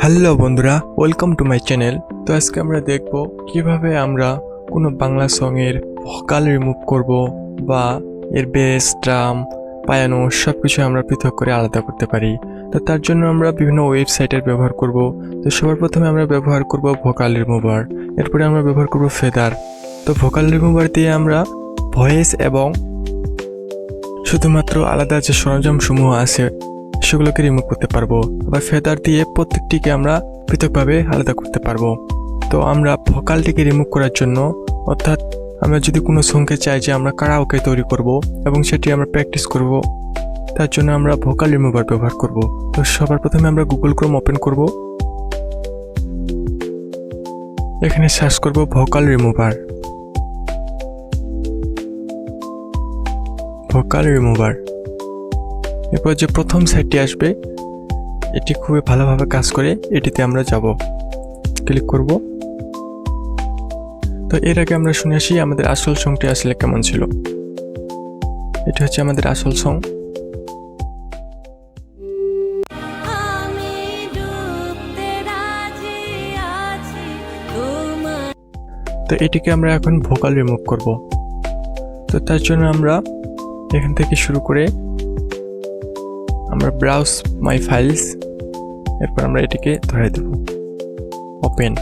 Hello বন্ধুরা, welcome to my channel. তো আজকে আমরা দেখব কিভাবে আমরা কোনো বাংলা সঙের ভোকাল রিমুভ করব বা এর বেস, ড্রাম, পায়ানো সব কিছু আমরা পৃথক করে আলাদা করতে পারি। তো তার জন্য আমরা বিভিন্ন ওয়েবসাইটের ব্যবহার করব। তো সবার প্রথমে আমরা ব্যবহার করব ভোকাল রিমুভার, এরপরে আমরা ব্যবহার করব ফেদার। তো ভোকাল রিমুভার দিয়ে আমরা ভয়েস এবং শুধুমাত্র আলাদা যে সরঞ্জামসমূহ আছে সেগুলোকে রিমুভ করতে পারবো। আবার ফেদার দিয়ে প্রত্যেকটিকে আমরা পৃথকভাবে আলাদা করতে পারবো। তো আমরা ভোকালটিকে রিমুভ করার জন্য, অর্থাৎ আমরা যদি কোনো সংকে চাই যে আমরা কারাওকে তৈরি করব এবং সেটি আমরা প্র্যাকটিস করব, তার জন্য আমরা ভোকাল রিমুভার ব্যবহার করব। তো সবার প্রথমে আমরা গুগল ক্রোম ওপেন করব, এখানে সার্চ করব ভোকাল রিমুভার। ভোকাল রিমুভার, এরপর যে প্রথম সাইটটি আসবে এটি খুবই ভালোভাবে কাজ করে, এটিতে আমরা যাব, ক্লিক করব। তো এর আগে আমরা শুনে আসি আমাদের আসল সংটি আসলে কেমন ছিল। এটি হচ্ছে আমাদের আসল সং। তো এটিকে আমরা এখন ভোকাল রিমুভ করব। তো তার জন্য আমরা এখান থেকে শুরু করে আমরা ব্রাউজ মাই ফাইলস, এরপর আমরা এটিকে ধরে দেব, ওপেন।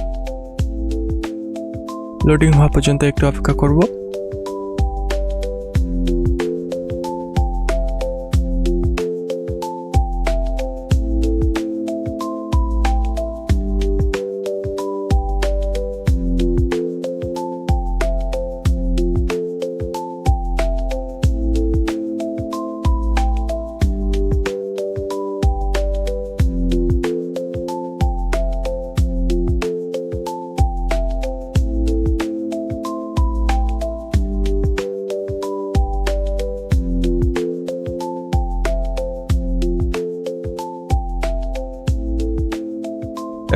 লোডিং হওয়া পর্যন্ত একটু অপেক্ষা করব।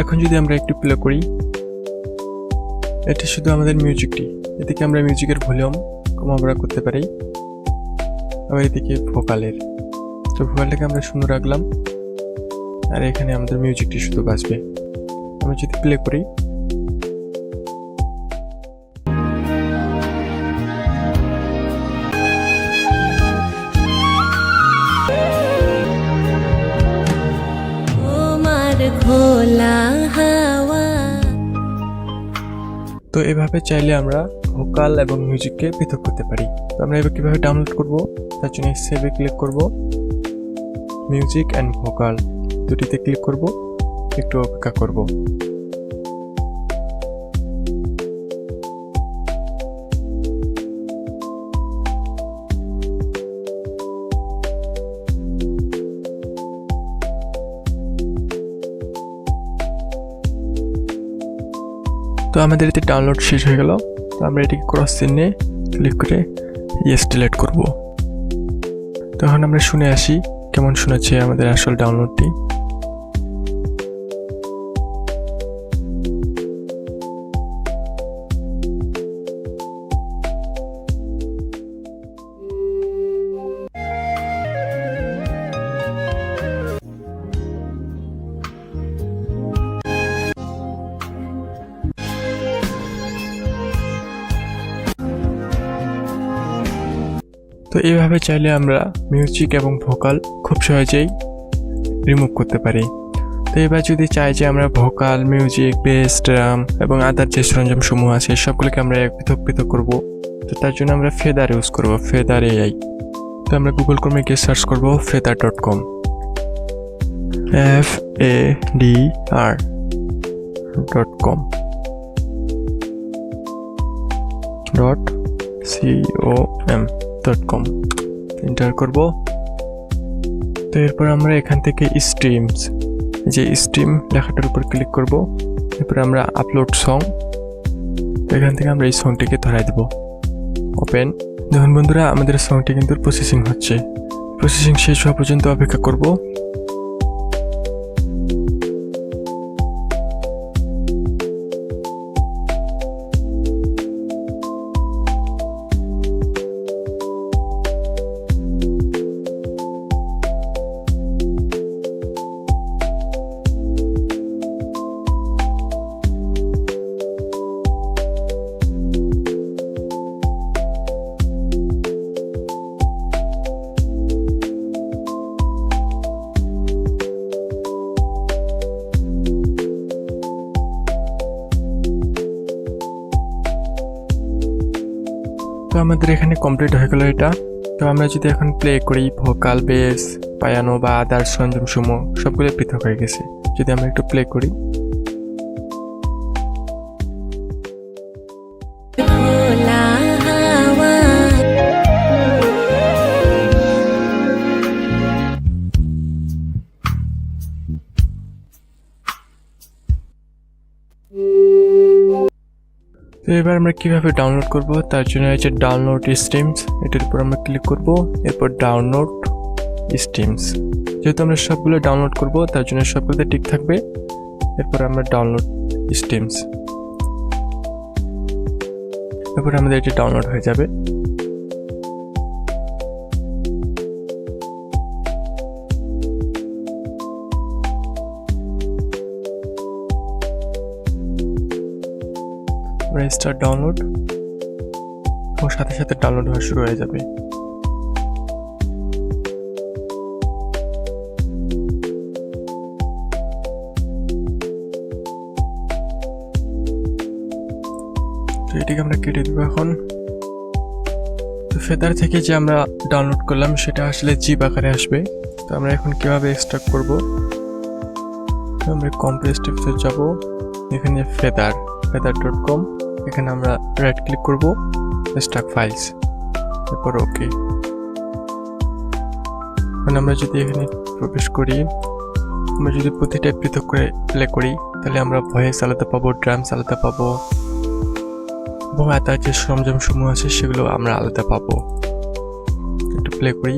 এখন যদি আমরা একটু প্লে করি, এটি শুধু আমাদের মিউজিকটি, এদিকে আমরা মিউজিকের ভলিউম কমাবড়া করতে পারি, আবার এদিকে ভোকালের। তো ভোকালটাকে আমরা শূন্য রাখলাম, আর এখানে আমাদের মিউজিকটি শুধু বাজবে। আমরা যদি প্লে করি, তো এভাবে চাইলে আমরা ভোকাল এবং মিউজিককে পৃথক করতে পারি। তো আমরা এবার কীভাবে ডাউনলোড করব, তার জন্য সেভে ক্লিক করব, মিউজিক অ্যান্ড ভোকাল দুটিতে ক্লিক করব, একটু অপেক্ষা করব। তো আমাদের এতে ডাউনলোড শেষ হয়ে গেল। তো আমরা এটিকে ক্রস চিহ্নে ক্লিক করে ইয়েস ডিলিট করব। তখন আমরা শুনে আসি কেমন শোনাচ্ছে আমাদের আসল ডাউনলোডটি। তো এইভাবে চাইলে আমরা মিউজিক এবং ভোকাল খুব সহজেই রিমুভ করতে পারি। তো এবার যদি চাই যে আমরা ভোকাল, মিউজিক, বেস, ড্রাম এবং আদার যে সরঞ্জামসমূহ আছে সবগুলোকে আমরা পৃথক পৃথক করব, তো তার জন্য আমরা ফেদার ইউজ করব, ফেদার এআই। তো আমরা গুগল ক্রোমে গিয়ে সার্চ করব feather.com, FADR.com .com এন্টার করব। তো এরপর আমরা এখান থেকে স্ট্রিমস, যে স্ট্রিম লেখাটার উপর ক্লিক করব। এরপর আমরা আপলোড সং, এখান থেকে আমরা এই সংটিকে ধরাই দেব, ওপেন। দেখুন বন্ধুরা, আমাদের সংটি কিন্তু প্রসেসিং হচ্ছে। প্রসেসিং শেষ হওয়া পর্যন্ত অপেক্ষা করব। আমাদের এখানে কমপ্লিট হয়ে গেল এটা। তো আমরা যদি এখন প্লে করি, ভোকাল, বেস, পায়ানো বা আদার সরঞ্জাম সমূহ সবগুলো পৃথক হয়ে গেছে। যদি আমরা একটু প্লে করি, তো এবার আমরা কিভাবে ডাউনলোড করব তার জন্য হচ্ছে ডাউনলোড স্ট্রিমস, এটার উপর আমরা ক্লিক করব। এরপর ডাউনলোড স্ট্রিমস, যেহেতু আমরা সবগুলো ডাউনলোড করব তার জন্য সবগুলোতে টিক থাকবে। এরপর আমরা ডাউনলোড স্ট্রিমস, এরপর আমাদের এটি ডাউনলোড হয়ে যাবে। স্টার্ট ডাউনলোড, এবং সাথে সাথে ডাউনলোড হওয়া শুরু হয়ে যাবে। তো এটিকে আমরা কেটে দিব এখন। তো ফেদার থেকে যে আমরা ডাউনলোড করলাম সেটা আসলে জিপ আকারে আসবে। তো আমরা এখন কিভাবে এক্সট্রাক্ট করব, আমরা কম্প্রেস টিপসে যাব, এখানে feather.com, এখানে আমরা রাইট ক্লিক করব, এক্সট্রাক্ট ফাইলস, এরপর ওকে। এখন আমরা যদি এখানে প্রবেশ করি, আমরা যদি প্রতিটা পৃথক করে প্লে করি তাহলে আমরা ভয়েস আলাদা পাবো, ড্রামস আলাদা পাবো, এবং আদার যে সরঞ্জাম সমূহ আছে সেগুলো আমরা আলাদা পাবো। একটু প্লে করি।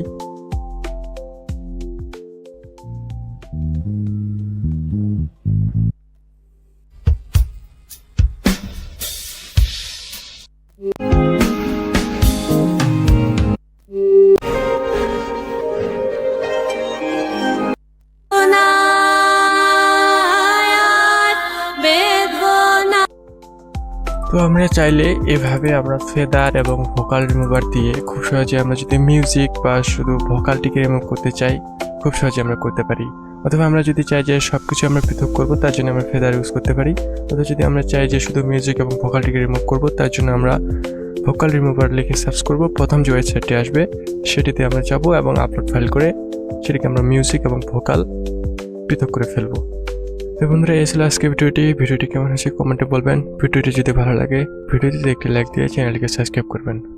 তো আমরা চাইলে এভাবে আমরা ফেদার এবং ভোকাল রিমুভার দিয়ে খুব সহজে আমরা যদি মিউজিক বা শুধু ভোকালটিকে রিমুভ করতে চাই খুব সহজে আমরা করতে পারি। অথবা আমরা যদি চাই যে সব কিছু আমরা পৃথক করবো তার জন্য আমরা ফেদার ইউজ করতে পারি। অথবা যদি আমরা চাই যে শুধু মিউজিক এবং ভোকালটিকে রিমুভ করবো তার জন্য আমরা ভোকাল রিমুভার লিখে সার্চ করব। প্রথম যে ওয়েবসাইটটি আসবে সেটিতে আমরা যাব এবং আপলোড ফাইল করে সেটিকে আমরা মিউজিক এবং ভোকাল পৃথক করে ফেলবো। তো বন্ধুরা, এই ছিল আজকে ভিডিওটি কেমন হয়েছে কমেন্টে বলবেন। ভিডিওটি যদি ভালো লাগে ভিডিওটিতে একটি লাইক দিয়ে চ্যানেলটিকে সাবস্ক্রাইব করবেন।